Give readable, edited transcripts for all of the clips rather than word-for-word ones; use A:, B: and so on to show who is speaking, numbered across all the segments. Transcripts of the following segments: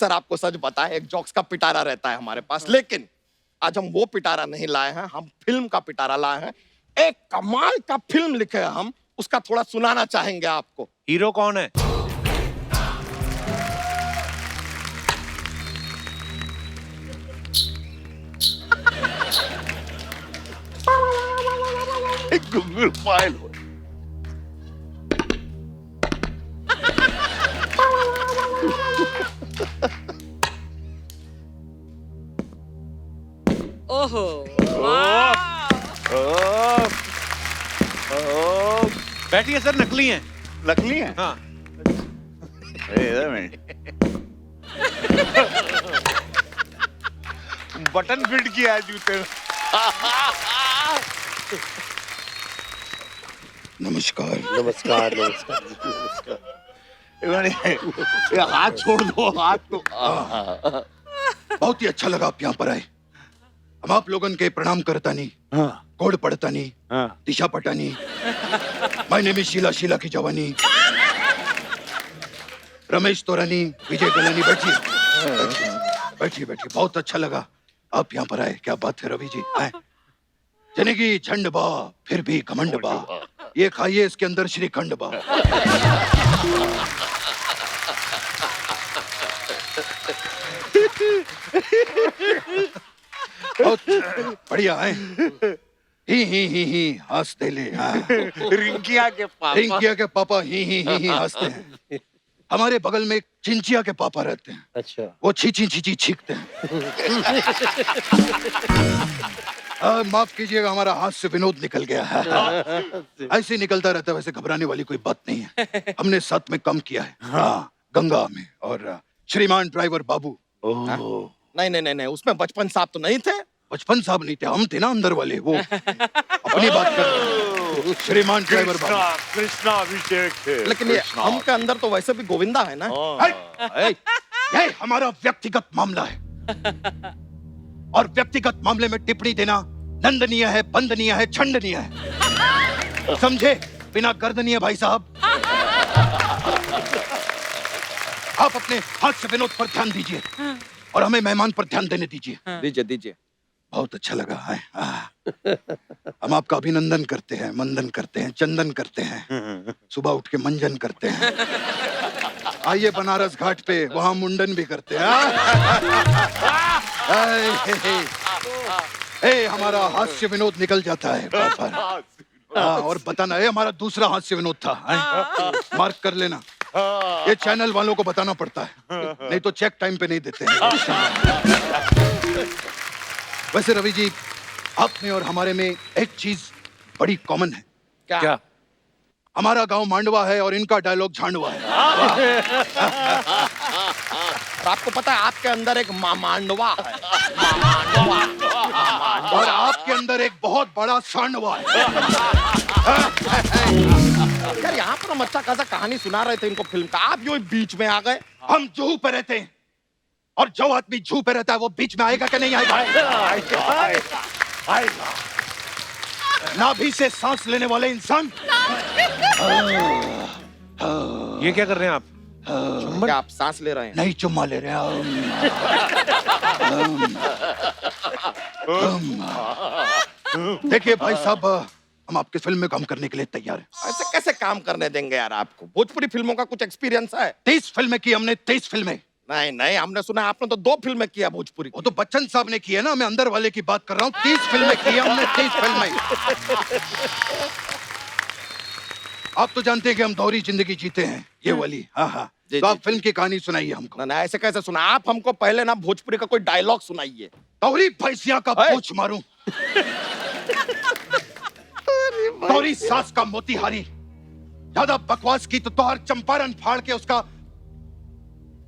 A: Sir आपको सच बताएं, एक जोक्स का पिटारा रहता है हमारे पास, लेकिन आज हम वो पिटारा नहीं लाए हैं, हम फिल्म का पिटारा लाए हैं। एक कमाल का फिल्म लिखे हैं हम, उसका थोड़ा सुनाना चाहेंगे आपको।
B: हीरो कौन है?
C: गूगल फाइल हो।
D: ओहो
B: बैठिए सर, नकली हैं।
C: नकली है?
B: हाँ।
C: बटन फिट किया है जूते में।
A: नमस्कार।
C: नमस्कार नमस्कार नमस्कार। ये हाथ छोड़ दो, हाथ तो।
E: बहुत ही अच्छा लगा आप यहाँ पर आए। हम आप लोगन के प्रणाम करतानी, कोड पढ़तानी, Disha Patani. My name is Sheela, Sheela की जवानी। रमेश तोरानी, विजय गलानी। बैठिए बैठिए बैठिए। बहुत अच्छा लगा आप यहाँ पर आए। क्या बात है रवि जी। आए जनेगी झंड बा फिर भी घमंड बा, ये खाइए इसके अंदर श्रीखंड बा। बहुत बढ़िया है। ही हंस दे ले।
C: रिंकिया के पापा।
E: रिंकिया के पापा ही हंसते हैं। हमारे बगल में एक चिंचिया के पापा रहते हैं।
C: अच्छा।
E: वो छींची छींची छींकते हैं। माफ कीजिएगा, हमारा हाथ से विनोद निकल गया है। ऐसे ही निकलता रहता है, वैसे घबराने वाली कोई बात नहीं है। हमने साथ में कम किया है। हाँ, गंगा में। और श्रीमान ड्राइवर बाबू।
A: नहीं नहीं नहीं नहीं, उसमें बचपन साहब तो नहीं थे।
E: बचपन साहब नहीं थे, हम थे ना अंदर वाले। वो अपनी बात कर रहे हैं। श्रीमान ड्राइवर बाबू।
C: कृष्णा अभिषेक थे।
A: लेकिन ये हम के अंदर तो वैसे भी गोविंदा है ना।
E: ये हमारा व्यक्तिगत मामला है, और व्यक्तिगत मामले में टिप्पणी देना दंडनीय है, बंदनीय है, छंडनीय है। समझे? बिना गर्दनीय भाई साहब। आप अपने हाथ से विनोद पर ध्यान दीजिए और हमें मेहमान पर ध्यान देने दीजिए।
A: दीजिए दीजिए।
E: बहुत अच्छा लगा है। हम आपका अभिनंदन करते हैं, मंदन करते हैं, चंदन करते हैं, सुबह उठ के मंजन करते हैं। आइए बनारस घाट पे, वहां मुंडन भी करते हैं। हमारा हास्य विनोद निकल जाता है बार-बार। और बताना, हमारा दूसरा हास्य विनोद था। मार्क कर लेना। ये चैनल वालों को बताना पड़ता है, नहीं तो चेक टाइम पे नहीं देते हैं। वैसे रवि जी, आप में और हमारे में एक चीज बड़ी कॉमन है।
A: क्या?
E: हमारा गांव मांडवा है और इनका डायलॉग झांडवा है।
A: और आपको पता है आपके अंदर एक मांडवा है।
E: और आपके अंदर एक बहुत बड़ा सांडवा है।
A: यार यहाँ पर हम अच्छा खासा कहानी सुना रहे थे इनको फिल्म का, आप यूं बीच में आ गए।
E: हम जूहू पे रहते हैं, और जो आदमी जूहू पे रहता है वो बीच में आएगा कि नहीं आएगा? आएगा। नाभि से सांस लेने वाले इंसान।
B: ये क्या कर रहे हैं आप?
A: क्या आप सांस ले रहे हैं?
E: नहीं, चुम्मा ले रहे हैं। देखिए भाई साहब, हम आपकी फिल्म में काम करने के लिए तैयार हैं।
A: ऐसे कैसे काम करने देंगे यार आपको? भोजपुरी फिल्मों का कुछ एक्सपीरियंस है?
E: 23 फिल्में की हमने, 23 फिल्में।
A: नहीं नहीं, हमने सुना आपने तो 2 फिल्में किया भोजपुरी।
E: वो तो बच्चन साहब ने की है ना, मैं अंदर वाले की बात कर रहा हूँ। 30 फिल्में की है हमने, 30 फिल्में। आप तो जानते हैं कि हम दोहरी जिंदगी जीते हैं, ये वाली। हाँ। तो आप फिल्म की कहानी सुनाइए हमको।
A: ना ऐसे कैसे सुना? आप हमको पहले ना भोजपुरी का कोई डायलॉग सुनाइए।
E: दोहरी भैंसिया का पूछ मारूं, दोहरी सास का मोतीहारी। ज्यादा बकवास की तो तोहर चंपारण फाड़ के उसका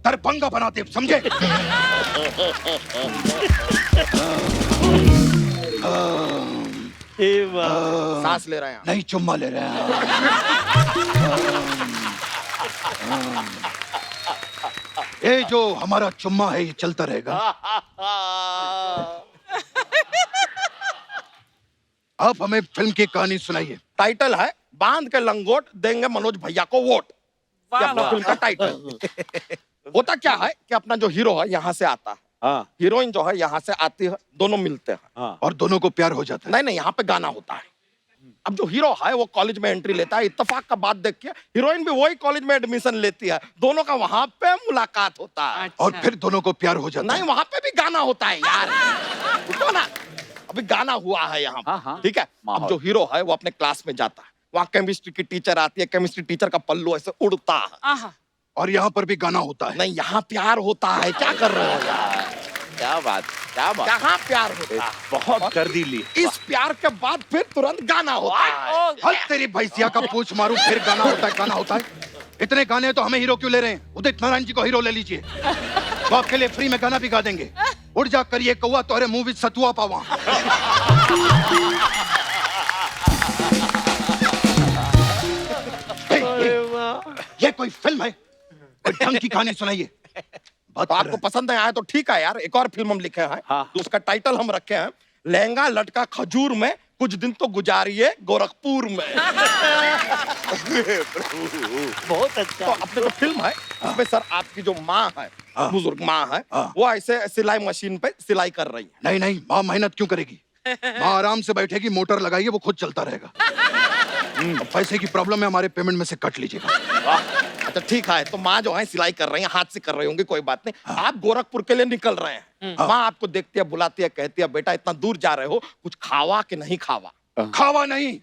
E: दरभंगा बना दे, समझे?
A: सांस ले रहे हैं।
E: नहीं, चुम्मा ले रहे हैं। ये जो हमारा चुम्मा है ये चलता रहेगा। आप हमें फिल्म की कहानी सुनाइए।
A: टाइटल है बांध के लंगोट देंगे मनोज भैया को वोट। ये अपना फिल्म का टाइटल। होता क्या है कि अपना जो हीरो है यहाँ से आता है,
C: हाँ
A: हीरोइन जो है यहाँ से आती है, दोनों मिलते हैं।
C: हाँ
E: और दोनों को प्यार हो जाता है।
A: नहीं नहीं, यहाँ पे गाना होता है। अब जो हीरो है वो कॉलेज में एंट्री लेता है, इत्तेफाक का बात देख के हीरोइन भी वही कॉलेज में एडमिशन लेती है, दोनों का वहां पे मुलाकात होता है।
E: और फिर दोनों को प्यार हो जाता
A: नहीं,
E: है।
A: वहां पे भी गाना होता है यार, रुको ना, अभी गाना हुआ है यहाँ
C: हाँ, हाँ।
A: पे, ठीक है। अब
C: माहौल।
A: जो हीरो है वो अपने क्लास में जाता है, वहाँ केमिस्ट्री की टीचर आती है, केमिस्ट्री टीचर का पल्लू ऐसे उड़ता है।
D: आहा,
E: और यहाँ पर भी गाना होता है।
A: नहीं, यहाँ प्यार होता है, क्या कर रहे हो यार,
C: क्या बात क्या बात
A: कहाँ प्यार होता है?
C: बहुत कर दी ली
A: इस प्यार के बाद फिर तुरंत गाना होता है।
E: हल तेरी भैंसिया का पूछ मारू, फिर गाना होता है, गाना होता है। इतने गाने हैं तो हमें हीरो क्यों ले रहे हैं? उदित नारायण जी को हीरो ले लीजिए, वो आपके लिए फ्री में गाना भी गा देंगे। उड़ जा करिए कौआ तोहरे मुंह विच सतुआ पावा। ये कोई फिल्म है? कोई ढंग की कहानी सुनाइए। बात
A: तो
E: कर
A: आपको
E: रहे हैं।
A: पसंद आया तो ठीक है यार, एक और फिल्म हम लिखे हैं,
C: हाँ।
A: तो उसका टाइटल हम रखे हैं लहंगा लटका खजूर में, कुछ दिन तो गुजारिए गोरखपुर में।
C: बहुत
A: तो
C: अच्छा
A: अपने जो फिल्म है उसमें सर आपकी जो माँ है,
E: हाँ।
A: बुजुर्ग माँ है,
E: हाँ।
A: वो ऐसे सिलाई मशीन पे सिलाई कर रही है।
E: नहीं नहीं, माँ मेहनत क्यों करेगी? माँ आराम से बैठेगी, मोटर लगाइए, वो खुद चलता रहेगा। अब पैसे की प्रॉब्लम है, हमारे पेमेंट में से कट लीजिएगा।
A: अच्छा ठीक है, तो माँ जो है सिलाई कर रही है, हाथ से कर रही होंगी, कोई बात नहीं। आप गोरखपुर के लिए निकल रहे हैं, माँ आपको देखती है, बुलाती है, कहती है बेटा इतना दूर जा रहे हो, कुछ खावा कि नहीं खावा?
E: खावा नहीं,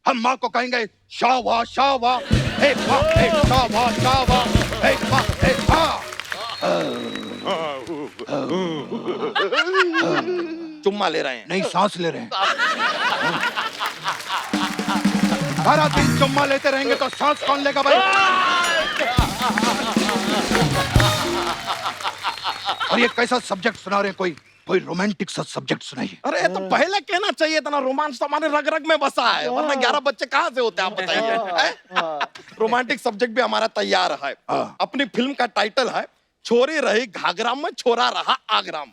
E: हम माँ को कहेंगे शावा शावा, हे माँ, हे शावा शावा, हे माँ, हे माँ।
A: चुम्मा ले रहे हैं।
E: नहीं, सांस ले रहे हैं। सारा दिन चुम्मा लेते रहेंगे तो सांस कौन लेगा भाई? और ये कैसा सब्जेक्ट सुना रहे हैं? कोई रोमांटिक सा सब्जेक्ट सुनाइए।
A: अरे तो पहले कहना चाहिए था ना, रोमांस तो हमारे रग रग में बसा है, वरना 11 बच्चे कहाँ से होते हैं आप बताइए। रोमांटिक सब्जेक्ट भी हमारा तैयार है।
E: हाँ।
A: अपनी फिल्म का टाइटल है छोरी रही घाघरा में, छोरा रहा आगरा में।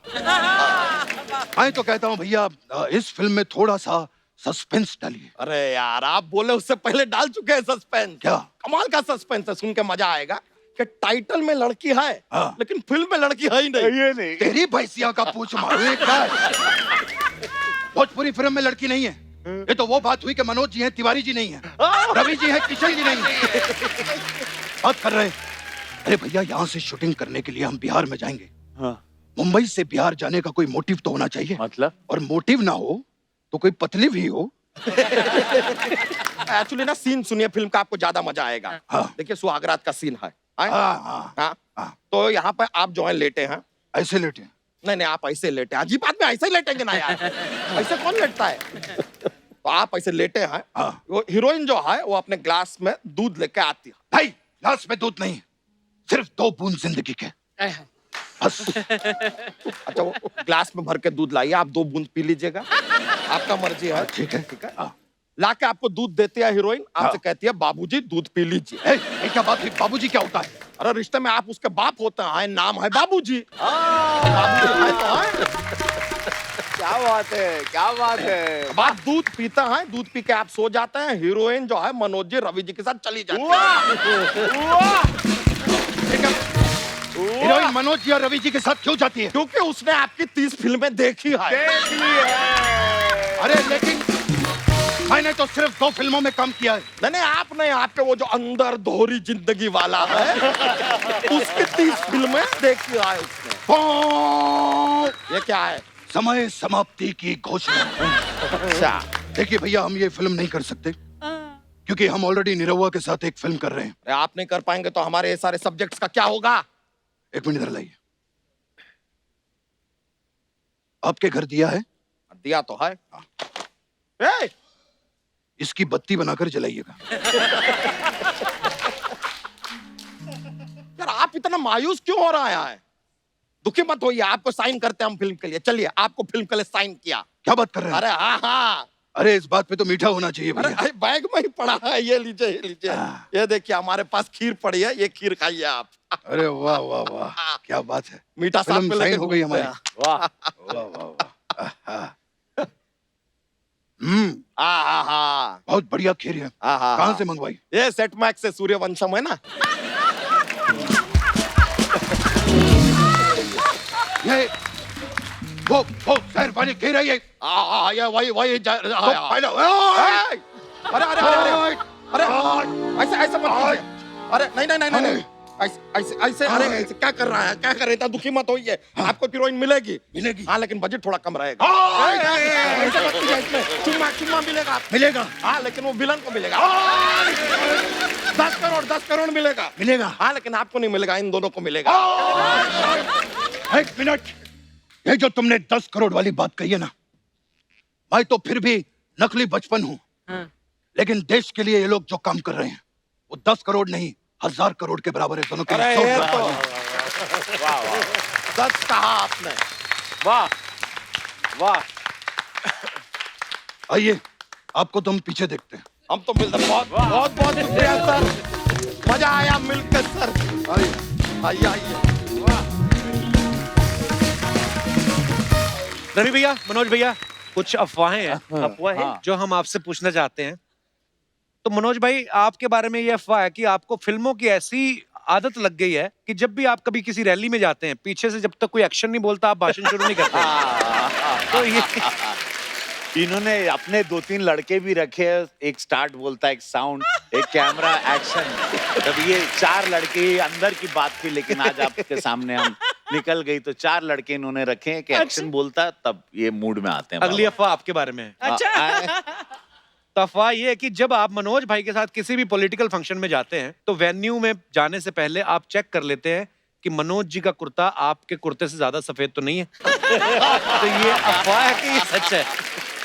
E: मैं तो कहता हूँ भैया, इस फिल्म में थोड़ा सा सस्पेंस डालिए।
A: अरे यार, आप बोले उससे पहले डाल चुके हैं सस्पेंस।
E: क्या?
A: कमाल का सस्पेंस है, सुन के मजा आएगा कि टाइटल में लड़की है,
E: हाँ।
A: लेकिन फिल्म में लड़की है ही नहीं।
C: ये नहीं
E: तेरी भैंसिया का पूछ मारो, ये क्या है? भोजपुरी फिल्म में लड़की नहीं है। ये तो वो बात हुई कि मनोज जी हैं, तिवारी जी नहीं है, रवि जी हैं, किशन जी नहीं है। बात कर रहे हैं। अरे भैया, यहाँ से शूटिंग करने के लिए हम बिहार में जाएंगे।
C: हाँ
E: मुंबई से बिहार जाने का कोई मोटिव तो होना चाहिए,
C: मतलब
E: और मोटिव ना हो तो कोई पतली भी हो।
A: एक्चुअली ना सीन सुनिए फिल्म का, आपको ज्यादा मजा आएगा।
E: हाँ।
A: देखिए सुहागरात का सीन है, आए?
E: हाँ हाँ
A: हाँ?
E: हाँ।
A: तो यहाँ पे आप जो है लेटे हैं।
E: ऐसे लेटे हैं।
A: नहीं नहीं, आप ऐसे लेटे हैं, अजीब आदमी ऐसे ही लेटेंगे ना यार, ऐसे कौन लेटता है? तो आप ऐसे लेटे हैं,
E: हाँ।
A: वो हीरोइन जो है वो अपने ग्लास में दूध लेके आती है।
E: भाई, ग्लास में दूध नहीं, सिर्फ 2 बूंद जिंदगी के, बस।
A: अच्छा, वो ग्लास में भर के दूध लाइए, आप 2 बूंद पी लीजिएगा, आपका मर्जी है।
E: ठीक है।
A: ठीक है।
E: हाँ।
A: लाके आपको दूध देती है हीरोइन, आपसे
E: हाँ।
A: कहती है बाबूजी दूध पी लीजिए।
E: ए, ये क्या बात है? बाबूजी क्या होता है?
A: अरे रिश्ते में आप उसके बाप होते हैं, नाम है बाबूजी। बाबूजी है तो है।
C: क्या बात है क्या बात है
A: अब आप दूध पीते हैं, दूध पी के आप सो जाते हैं, हीरोइन जो है मनोज जी रवि जी के साथ चली जाती है।
E: ठीक है। हीरोइन मनोज जी और रवि जी के साथ क्यों जाती है?
A: क्योंकि उसने आपकी 30 फिल्में देखी है।
C: देख ली है
E: अरे लेकिन मैंने तो सिर्फ 2 फिल्मों में काम किया है।
A: नहीं नहीं, आप नहीं, आपके वो जो अंदर दोहरी जिंदगी वाला है, उसकी 30 फिल्में देखी है उसने। ये क्या है?
E: समय समाप्ति की घोषणा।
A: अच्छा,
E: देखिए भैया, हम ये फिल्म नहीं कर सकते क्योंकि हम ऑलरेडी निरहुआ के साथ एक फिल्म कर रहे हैं।
A: अरे आप नहीं कर पाएंगे तो हमारे ये सारे सब्जेक्ट्स का क्या होगा?
E: 1 मिनट इधर लाइए। आपके घर दिया है?
A: दिया तो है। ए,
E: इसकी बत्ती बनाकर जलाइएगा।
A: यार आप इतना मायूस क्यों हो रहा है? दुखी मत होइए, आपको साइन करते हैं हम फिल्म के लिए। चलिए, आपको फिल्म के लिए साइन किया।
E: क्या बात कर रहे हैं?
A: अरे हाँ हाँ,
E: अरे इस बात पे तो मीठा होना चाहिए
A: अरे
E: भैया।
A: बैग में ही पड़ा है, ये लीजिए ये लीजिए। ये देखिए हमारे पास खीर पड़ी है, ये खीर खाइए आप।
E: अरे वाह वाह वाह, क्या बात है।
A: मीठा साथ
E: फिल्म
A: में लेके
E: साइन हो गई
A: घूमते
E: हमारी।
A: हैं।
C: वाह
E: वाह वाह वाह। आहा। बहुत बढ़िया खीर है।
A: हाँ।
E: कहाँ से मंगवाई?
A: ये सेट मैक्स से, सूर्यवंशम है ना।
E: ये वो जहर वाली गिर रही है।
A: ये वही
E: तो पहले
A: अरे अरे अरे अरे ऐसे ऐसे मत कीजिए। अरे नहीं नहीं नहीं नहीं ऐसे ऐसे ऐसे अरे ऐसे क्या कर रहा है, क्या कर रहे थे? दुखी मत होइए, आपको हीरोइन मिलेगी। हाँ, लेकिन बजट थोड़ा कम रहेगा। ऐसे मत कीजिए, इसमें चुम्मा मिलेगा।
E: मिलेगा।
A: हाँ, लेकिन वो विलन को मिलेगा। 10 करोड़ मिलेगा। हाँ, लेकिन आपको नहीं मिलेगा, इन दोनों को मिलेगा।
E: एक मिनट, ये जो तुमने 10 करोड़ वाली बात कही है ना, मैं तो फिर भी नकली बचपन हूँ, लेकिन देश के लिए ये लोग जो काम कर रहे हैं वो 10 करोड़ नहीं 1000 करोड़ के बराबर है। दोनों के
A: अरे
E: लिए
A: ये
E: वाह,
A: तो
C: वाह वाह
A: 10 कहा आपने।
C: वाह वाह।
E: आइए आपको तो हम पीछे देखते हैं।
A: हम तो मिलते बहुत बहुत बहुत शुक्रिया सर, मजा आया मिलकर सर।
E: आइए
A: आइए।
B: रवि भैया, मनोज भैया, कुछ अफवाहें हैं
C: हाँ।
B: जो हम आपसे पूछना चाहते हैं। तो मनोज भाई, आपके बारे में ये अफवाह है कि आपको फिल्मों की ऐसी आदत लग गई है कि जब भी आप कभी किसी रैली में जाते हैं, पीछे से जब तक कोई एक्शन नहीं बोलता आप भाषण शुरू नहीं करते। तो ये
C: इन्होंने अपने 2-3 लड़के भी रखे हैं, एक स्टार्ट बोलता है, एक साउंड, एक कैमरा, एक्शन। तब ये 4 लड़के अंदर की बात थी, लेकिन आज आपके सामने हम निकल गई तो 4 लड़के इन्होंने रखे हैं कि एक्शन बोलता तब ये मूड में आते हैं।
B: अगली अफवाह आपके बारे में है। तो अफवाह ये है कि जब आप मनोज भाई के साथ किसी भी पॉलिटिकल फंक्शन में जाते हैं तो वेन्यू में जाने से पहले आप चेक कर लेते हैं कि मनोज जी का कुर्ता आपके कुर्ते से ज्यादा सफेद तो नहीं है। तो ये अफवाह है कि ये सच है?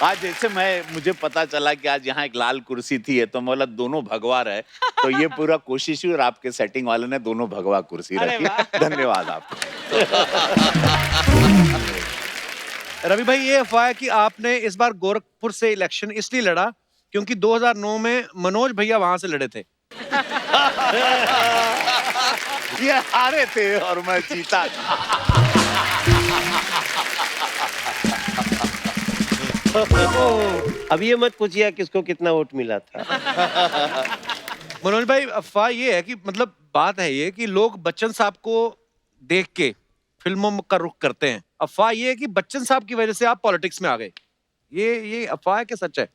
C: आज जैसे मुझे पता चला कि आज यहाँ एक लाल कुर्सी थी, है तो बोला दोनों भगवा रहे, तो ये पूरा कोशिश हुई और आपके सेटिंग वाले ने दोनों भगवा कुर्सी रखी। धन्यवाद आपको।
B: रवि भाई, ये अफवाह है कि आपने इस बार गोरखपुर से इलेक्शन इसलिए लड़ा क्योंकि 2009 में मनोज भैया वहां से लड़े थे।
C: ये हारे थे और मैं जीता।
D: अब ये मत पूछिए किसको कितना वोट मिला था।
B: मनोज भाई, अफवाह ये है कि मतलब बात है ये कि लोग बच्चन साहब को देख के फिल्मों का रुख करते हैं। अफवाह ये है कि बच्चन साहब की वजह से आप पॉलिटिक्स में आ गए। ये अफवाह है कि सच है?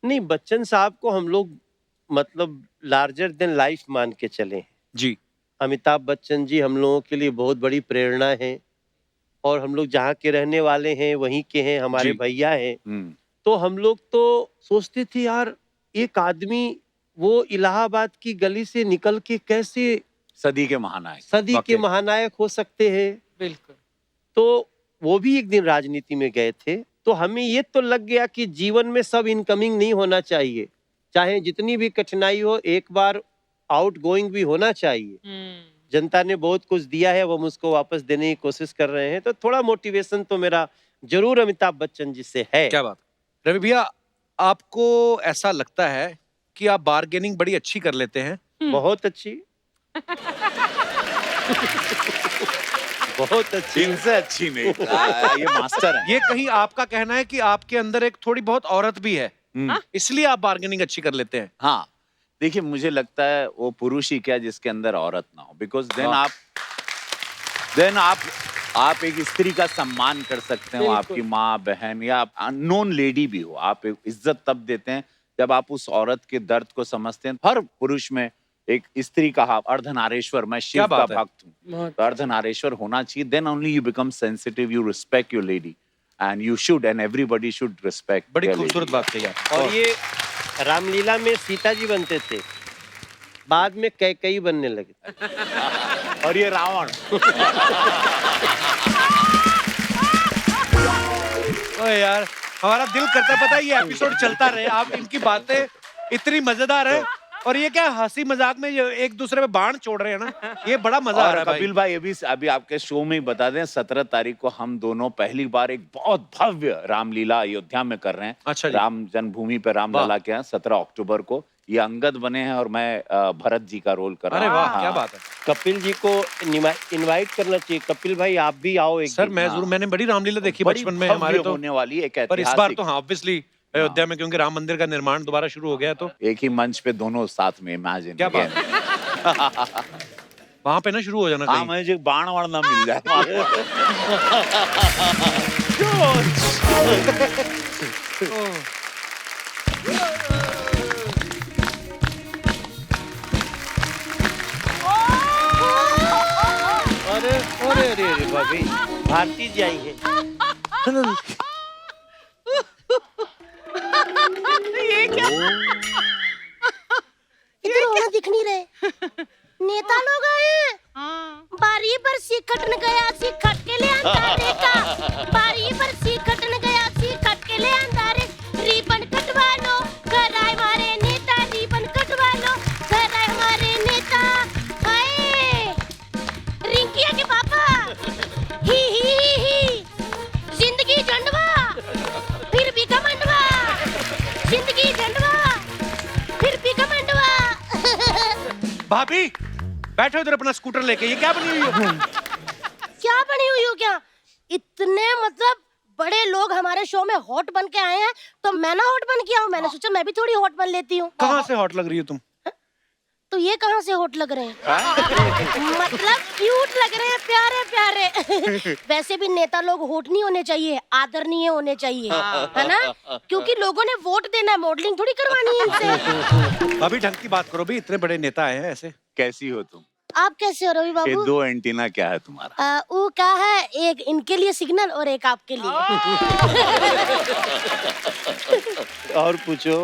D: नहीं, बच्चन साहब को हम लोग मतलब लार्जर देन लाइफ मान के चले हैं
B: जी।
D: अमिताभ बच्चन जी हम लोगों के लिए बहुत बड़ी प्रेरणा है, और हम लोग जहाँ के रहने वाले हैं वहीं के हैं, हमारे भैया हैं। तो हम लोग तो सोचते थे यार, एक आदमी वो इलाहाबाद की गली से निकल के कैसे
C: सदी के
D: महानायक हो सकते हैं।
F: बिल्कुल।
D: तो वो भी एक दिन राजनीति में गए थे, तो हमें ये तो लग गया कि जीवन में सब इनकमिंग नहीं होना चाहिए, चाहे जितनी भी कठिनाई हो एक बार आउट गोइंग भी होना चाहिए। जनता ने बहुत कुछ दिया है, वो मुझको वापस देने की कोशिश कर रहे हैं, तो थोड़ा मोटिवेशन तो मेरा जरूर अमिताभ बच्चन जी से है।
B: क्या बात। रवि भैया, आपको ऐसा लगता है कि आप बार्गेनिंग बड़ी अच्छी कर लेते हैं?
D: बहुत अच्छी। बहुत अच्छी।
C: इनसे अच्छी नहीं। ये मास्टर है।
B: ये कहीं आपका कहना है कि आपके अंदर एक थोड़ी बहुत औरत भी है, इसलिए आप बार्गेनिंग अच्छी कर लेते हैं?
C: हाँ, देखिए मुझे लगता है वो पुरुष ही क्या जिसके अंदर औरत ना हो, बिकॉज देन आप एक स्त्री का सम्मान कर सकते हो, आपकी माँ बहन या अननोन लेडी भी हो, आप एक इज्जत तब देते हैं जब आप उस औरत के दर्द को समझते हैं। हर पुरुष में एक स्त्री का अर्धनारेश्वर, मैं शिव का भक्त हूँ, तो अर्धनारेश्वर होना चाहिए। Then only you become sensitive, you respect your lady and you should, and everybody should respect.
B: बड़ी खूबसूरत बात कही आप।
D: और ये रामलीला में सीता जी बनते थे, बाद में कैकई बनने लगे
C: और ये रावण।
B: ओए यार, हमारा दिल करता पता है ये एपिसोड चलता रहे, आप इनकी बातें इतनी मजेदार है, और ये क्या हंसी मजाक में ये एक दूसरे पे बाण छोड़ रहे हैं ना, ये बड़ा मजा आ रहा है।
C: कपिल भाई, ये भी अभी आपके शो में ही बता दें, 17 तारीख को हम दोनों पहली बार एक बहुत भव्य रामलीला अयोध्या में कर रहे हैं।
B: अच्छा जी।
C: राम जन्मभूमि पे रामलला के हैं 17 अक्टूबर को। ये अंगद बने हैं और मैं भरत जी का रोल कर रहा हूँ।
B: अरे वाह, क्या बात है।
D: कपिल जी को इनवाइट करना चाहिए। कपिल भाई आप भी आओ एक
B: सर, मैं जरूर, मैंने बड़ी रामलीला देखी बचपन में हमारे, तो
C: होने वाली है,
B: पर इस बार तो हाँ ऑब्वियसली अयोध्या में, क्योंकि राम मंदिर का निर्माण दोबारा शुरू हो गया, तो
C: एक ही मंच पे दोनों साथ में, इमेजिन।
B: क्या बात है। वहां पे ना शुरू हो जाना
C: हाँ
B: कहीं।
C: मुझे बाण वाण ना मिल जाए।
D: अरे अरे अरे अरे भाभी, भारती जी आई है।
F: ये क्या?
G: इधर होना दिख नहीं रहे। नेता लोग आए हैं।
F: हाँ।
G: बारी पर सिखटन गया सिखट के ले अंधारे का। बारी पर सिखटन गया सिखट के ले अंधारे। रिबन कटवा लो घर आए हमारे नेता। रिबन कटवा लो घर आए हमारे नेता। हाय रिंकिया के पापा। ही जिंदगी झंडवा फिर भी घमंडवा। जिंदगी झंडवा फिर भी घमंडवा।
B: भाभी बैठो इधर अपना स्कूटर लेके, ये क्या बनी हुई हो?
G: क्या बनी हुई हो क्या? इतने मतलब बड़े लोग हमारे शो में हॉट बन के आए हैं, तो मैं ना हॉट बन के आऊं। मैंने सोचा मैं भी थोड़ी हॉट बन लेती हूँ।
B: कहाँ से हॉट लग रही हो तुम?
G: तो ये कहाँ से हॉट लग रहे हैं? मतलब क्यूट लग रहे हैं, प्यारे प्यारे। वैसे भी नेता लोग हॉट नहीं होने चाहिए, आदरणीय होने चाहिए, है ना? क्योंकि लोगों ने वोट देना है, मॉडलिंग थोड़ी करवानी है इनसे।
B: भाभी ढंग की बात करो भी, इतने बड़े नेता आए हैं ऐसे।
C: कैसी हो तुम?
G: आप कैसे हो रवि
C: ये
G: बाबू?
C: 2 एंटीना क्या है तुम्हारा?
G: वो क्या है, एक इनके लिए सिग्नल और एक आपके लिए।
D: और पूछो।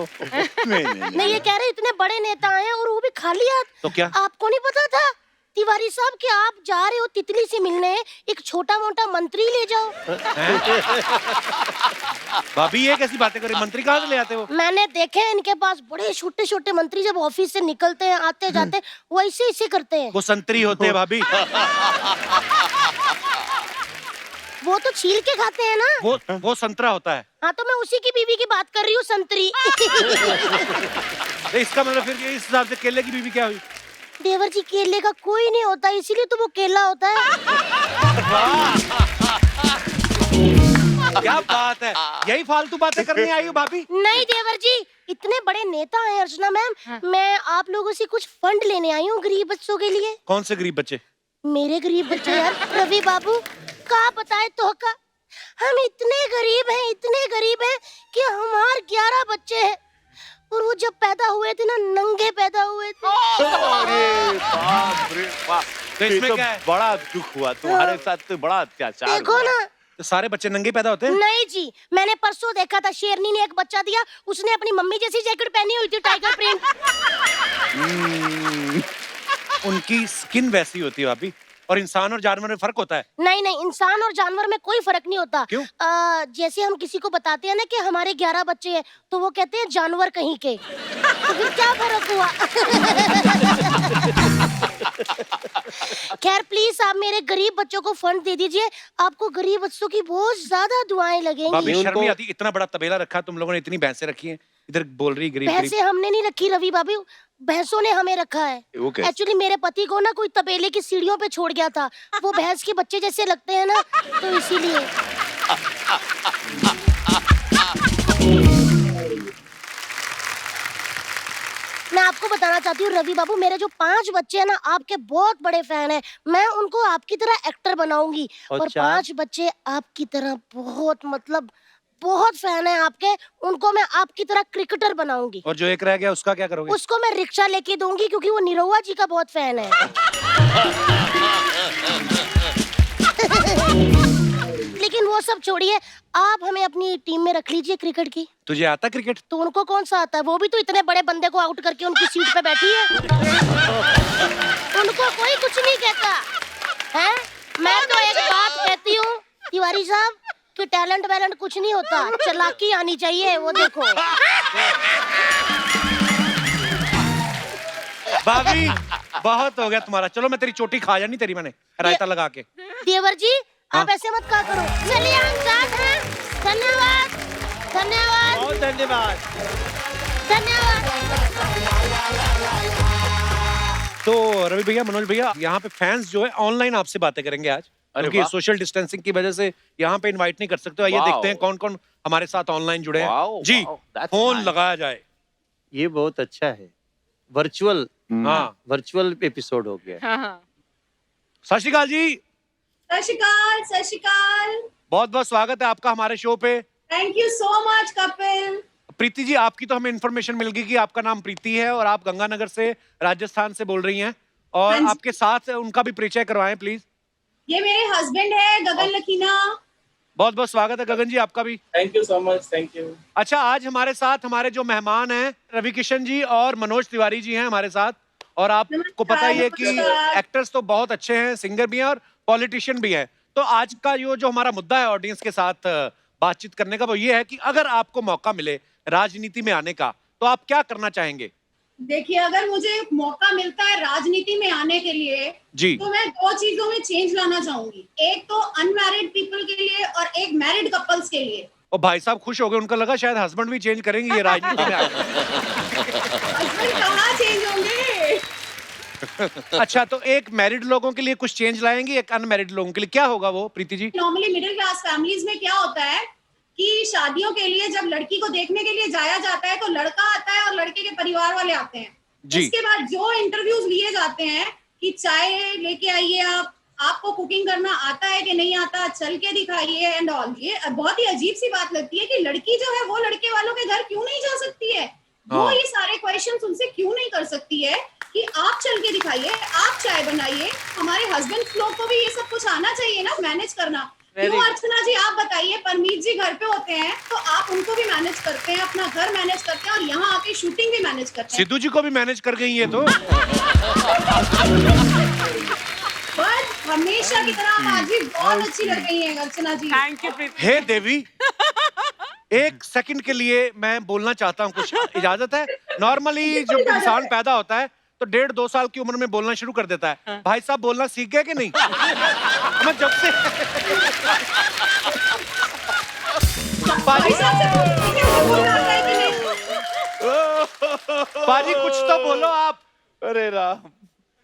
G: नहीं ये कह रहे इतने बड़े नेता आए हैं और वो भी खाली हाथ।
B: तो क्या?
G: आपको नहीं पता था तिवारी साहब कि आप जा रहे हो तितली से मिलने, एक छोटा मोटा मंत्री ले जाओ।
B: भाभी ये कैसी बातें कर रही, मंत्री कहाँ से ले आते हो?
G: मैंने देखे हैं इनके पास बड़े छोटे छोटे मंत्री जब ऑफिस से निकलते हैं आते जाते वो ऐसे करते हैं।
B: वो संतरी होते हैं भाभी।
G: वो तो छील के खाते हैं ना।
B: वो संतरा होता है।
G: हाँ तो मैं उसी की बीवी की बात कर रही हूँ, संतरी।
B: इसका मतलब फिर इस हिसाब से केले की बीवी क्या हुई?
G: देवर जी केले का कोई नहीं होता, इसीलिए तो वो केला होता है।
B: क्या बात है, यही फालतू बातें करने आई हो भाभी?
G: नहीं देवर जी, इतने बड़े नेता हैं अर्चना मैम, मैं आप लोगों से कुछ फंड लेने आई हूँ गरीब बच्चों के लिए।
B: कौन से गरीब बच्चे?
G: मेरे गरीब बच्चे यार, रवि बाबू का बताए तो का, हम इतने गरीब हैं कि हमारे 11 बच्चे हैं और वो जब पैदा हुए थे ना नंगे पैदा हुए थे।
C: अरे बाप रे बाप,
B: तो इसमें
C: ये
B: क्या है?
C: बड़ा दुख हुआ तुम्हारे साथ, तो बड़ा अत्याचार
G: देखो
C: हुआ।
G: ना।
B: तो सारे बच्चे नंगे पैदा होते हैं?
G: नहीं जी, मैंने परसों देखा था शेरनी ने एक बच्चा दिया, उसने अपनी मम्मी जैसी जैकेट पहनी हुई थी, टाइगर प्रिंट।
B: उनकी स्किन वैसी होती है भाभी। और इंसान और जानवर में फर्क होता है?
G: नहीं नहीं, इंसान और जानवर में कोई फर्क नहीं होता।
B: क्यों?
G: जैसे हम किसी को बताते हैं ना कि हमारे 11 बच्चे हैं, तो वो कहते हैं जानवर कहीं के। तो फिर क्या फर्क हुआ? खैर प्लीज आप मेरे गरीब बच्चों को फंड दे दीजिए, आपको गरीब बच्चों की बहुत ज्यादा दुआएं लगेंगी।
B: भाभी शर्म नहीं आती? इतना बड़ा तबेला रखा तुम लोगों ने, इतनी भैंसें रखी हैं, इधर बोल रही गरीब गरीब।
G: भैंसे हमने नहीं रखी रवि बाबू, भैंसों ने हमें रखा है।
C: वो कैसे?
G: एक्चुअली मेरे पति को ना कोई तबेले की सीढ़ियों पे छोड़ गया था, वो भैंस के बच्चे जैसे लगते हैं ना, तो इसीलिए। मैं आपको बताना चाहती हूँ रवि बाबू, मेरे जो 5 बच्चे हैं ना आपके बहुत बड़े फैन हैं, मैं उनको आपकी तरह एक्टर बनाऊंगी। और 5 बच्चे आपकी तरह बहुत मतलब बहुत फैन है आपके, उनको मैं आपकी तरह क्रिकेटर बनाऊंगी।
B: और जो एक रह गया उसका क्या करोगे?
G: उसको मैं रिक्शा लेके दूंगी क्योंकि वो निरहुआ जी का बहुत फैन है। लेकिन वो सब छोड़िए, आप हमें अपनी टीम में रख लीजिए क्रिकेट की।
B: तुझे आता क्रिकेट?
G: तो उनको कौन सा आता है, वो भी तो इतने बड़े बंदे को आउट करके उनकी सीट पे बैठी है। उनको कोई कुछ नहीं कहता है। मैं तो एक बात कहती हूँ तिवारी साहब कि टैलेंट वैलेंट कुछ नहीं होता, चालाकी आनी चाहिए, वो देखो।
B: भाभी बहुत हो गया तुम्हारा, चलो मैं तेरी चोटी खा जानी तेरी, मैंने रायता लगा के।
G: देवर जी
B: हाँ?
G: आप ऐसे मत कहा करो। चलिए हम साथ हैं। धन्यवाद धन्यवाद
D: बहुत धन्यवाद।
G: धन्यवाद।
B: तो रवि भैया, मनोज भैया, यहाँ पे फैंस जो है ऑनलाइन आपसे बातें करेंगे आज, क्योंकि
C: वाह।
B: सोशल डिस्टेंसिंग की वजह से यहाँ पे इनवाइट नहीं कर सकते। आइए
C: वाह।
B: देखते हैं कौन कौन हमारे साथ ऑनलाइन जुड़े हैं।
C: वाह,
B: जी
C: वाह, that's
B: फोन
C: nice।
B: लगाया जाए।
D: ये बहुत अच्छा है, वर्चुअल
B: हाँ
D: वर्चुअल एपिसोड हो गया।
F: हाँ हाँ।
B: सत श्री अकाल जी।
F: सत श्री अकाल, सत श्री अकाल।
B: बहुत बहुत स्वागत है आपका हमारे शो पे।
F: Thank you so much Kapil.
B: Preeti ji, आपकी तो हमें इन्फॉर्मेशन मिल गई कि आपका नाम प्रीति है और आप गंगानगर से, राजस्थान से बोल रही हैं, और
F: हाँ जी।
B: आपके साथ उनका भी परिचय करवाएं प्लीज।
F: ये मेरे हस्बैंड है गगन लखीना।
B: बहुत बहुत स्वागत है गगन जी आपका भी।
H: Thank you so much, thank you.
B: अच्छा, आज हमारे साथ हमारे जो मेहमान हैं रवि किशन जी और मनोज तिवारी जी हैं हमारे साथ, और आपको पता ही है कि
F: नमस्कार।
B: एक्टर्स तो बहुत अच्छे हैं, सिंगर भी हैं और पॉलिटिशियन भी हैं। तो आज का जो हमारा मुद्दा है ऑडियंस के साथ बातचीत करने का, वो ये है कि अगर आपको मौका मिले राजनीति में आने का तो आप क्या करना चाहेंगे?
F: देखिए, अगर मुझे मौका मिलता है राजनीति में आने के लिए
B: जी।
F: तो मैं 2 चीजों में चेंज लाना चाहूंगी। एक तो अनमैरिड पीपल के लिए और एक मैरिड कपल्स के लिए।
B: और भाई साहब खुश हो गए, उनका लगा शायद हस्बैंड भी चेंज करेंगे ये राजनीति में आके।
F: हस्बैंड कहाँ चेंज होंगे?
B: अच्छा, तो एक मैरिड लोगों के लिए कुछ चेंज लाएंगे, एक अनमैरिड लोगों के लिए क्या होगा वो Preeti ji?
F: Normally middle class families में क्या होता है कि शादियों के लिए जब लड़की को देखने के लिए जाया जाता है तो लड़का आता है और लड़के के परिवार वाले आते हैं।
B: जी।
F: इसके बाद जो इंटरव्यूज लिए जाते हैं कि चाय लेके आइए, आपको कुकिंग करना आता है कि नहीं आता, चल के दिखाइए एंड ऑल। ये बहुत ही अजीब सी बात लगती है कि लड़की जो है वो लड़के वालों के घर क्यों नहीं जा सकती है, वो
B: हाँ।
F: ये सारे क्वेश्चंस उनसे क्यों नहीं कर सकती है कि आप चल के दिखाइए, आप चाय बनाइए। हमारे हस्बैंड लोग को भी ये सब कुछ आना चाहिए ना, मैनेज करना। क्यों अर्चना जी आप बताइए, परमीत जी घर पे होते हैं तो आप उनको भी मैनेज करते हैं, अपना घर मैनेज करते हैं और यहाँ आके शूटिंग भी मैनेज करते हैं।
B: सिद्धू जी को भी मैनेज कर गई है तो।
F: बस हमेशा की तरह आप आज भी बहुत अच्छी लग रही हैं अर्चना जी।
I: थैंक यू प्रीति।
B: हे देवी, एक सेकंड के लिए मैं बोलना चाहता हूँ, कुछ इजाजत है? नॉर्मली जब इंसान पैदा होता है तो 1.5-2 साल की उम्र में बोलना शुरू कर देता है। भाई साहब बोलना सीख गए कि नहीं? मैं जब से
F: भाई साहब से पूछती हैं, वो बोल रहा है कि नहीं?
B: पाजी कुछ तो बोलो आप।
C: अरे राम।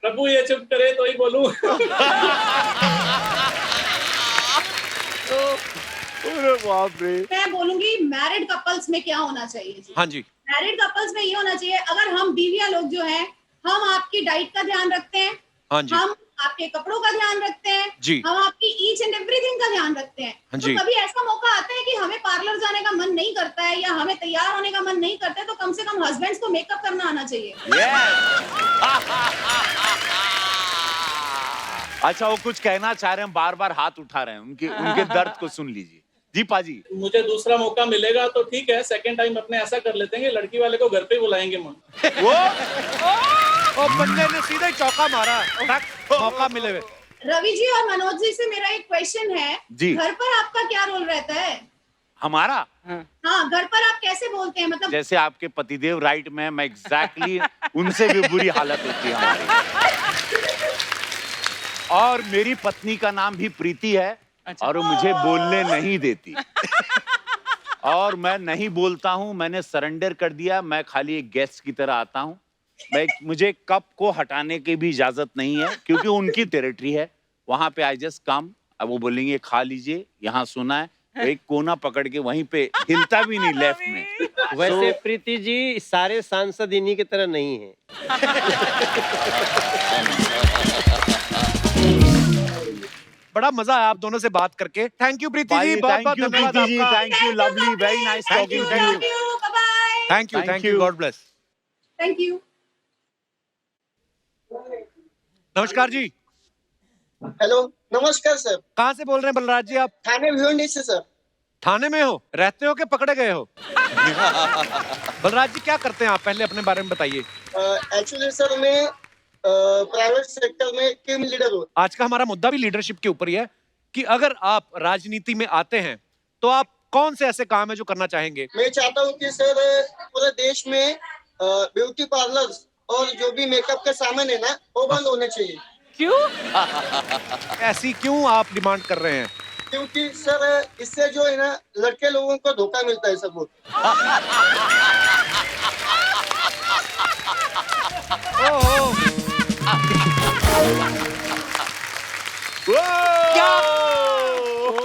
H: प्रभु ये चुप करे तो ही बोलूं।
C: अरे बाप रे।
F: मैं बोलूंगी मैरिड कपल्स में क्या होना चाहिए जी।
B: हाँ जी।
F: मैरिड कपल्स में ये होना चाहिए, अगर हम बीवियां लोग जो हैं, हम आपकी डाइट का ध्यान रखते हैं,
B: हाँ जी।
F: हम आपके कपड़ों का ध्यान रखते हैं,
B: जी।
F: हम आपकी ईच एंड एवरीथिंग का ध्यान रखते हैं।
B: हाँ
F: तो
B: जी।
F: कभी ऐसा मौका आता है कि हमें पार्लर जाने का मन नहीं करता है या हमें तैयार होने का मन नहीं करता है, तो कम से कम हस्बैंड्स को मेकअप करना आना चाहिए।
C: अच्छा, वो कुछ कहना चाह रहे हैं, बार बार हाथ उठा रहे हैं, उनके दर्द को सुन लीजिए। जी पाजी।
H: मुझे दूसरा मौका मिलेगा तो ठीक है, सेकंड टाइम अपने ऐसा कर लेते हैं कि लड़की वाले को घर पे बुलाएंगे मां।
B: वो बंदे ने सीधा ही चौका मारा, मौका मिले हुए।
F: रवि जी और मनोज जी से मेरा एक क्वेश्चन है
C: जी।
F: घर पर आपका क्या रोल रहता है?
C: हमारा?
F: हाँ, घर पर आप कैसे बोलते हैं, मतलब
C: जैसे आपके पतिदेव राइट में, मैं एग्जैक्टली उनसे भी बुरी हालत होती है हमारी। और मेरी पत्नी का नाम भी प्रीति है।
I: अच्छा।
C: और वो मुझे बोलने नहीं देती। और मैं नहीं बोलता हूँ, मैंने सरेंडर कर दिया, मैं खाली एक गेस्ट की तरह आता हूँ। मुझे कप को हटाने की भी इजाजत नहीं है क्योंकि उनकी टेरिटरी है, वहां पे आई जस्ट कम। अब वो बोलेंगे खा लीजिए, यहाँ सुना है, तो एक कोना पकड़ के वहीं पे हिलता भी नहीं लेफ्ट में।
D: वैसे प्रीति जी सारे सांसद इन्हीं की तरह नहीं है।
B: बड़ा मजा आया आप दोनों से बात करके। थैंक यू प्रीति जी, बहुत बहुत धन्यवाद
C: प्रीति जी,
B: आपका।
C: Thank you, lovely, very nice talking to you.
F: Bye.
B: Thank
C: Thank
B: you,
C: you.
B: God bless.
F: Thank you.
B: नमस्कार जी।
J: हेलो, नमस्कार सर।
B: कहाँ से बोल रहे हैं बलराज जी आप?
J: थाने भिवंडी से सर।
B: थाने में हो, रहते हो कि पकड़े गए हो? बलराज जी क्या करते हैं आप, पहले अपने बारे में बताइए।
J: एक्चुअली सर मैं प्राइवेट सेक्टर में टीम लीडर हूँ।
B: आज का हमारा मुद्दा भी लीडरशिप के ऊपर ही है कि अगर आप राजनीति में आते हैं तो आप कौन से ऐसे काम है जो करना चाहेंगे?
J: मैं चाहता हूँ कि सर पूरे देश में ब्यूटी पार्लर और जो भी मेकअप के सामान है ना, वो बंद होने चाहिए।
I: क्यों?
B: ऐसी क्यों आप डिमांड कर रहे हैं?
J: क्योंकि सर इससे जो है ना लड़के लोगों को धोखा मिलता है सब।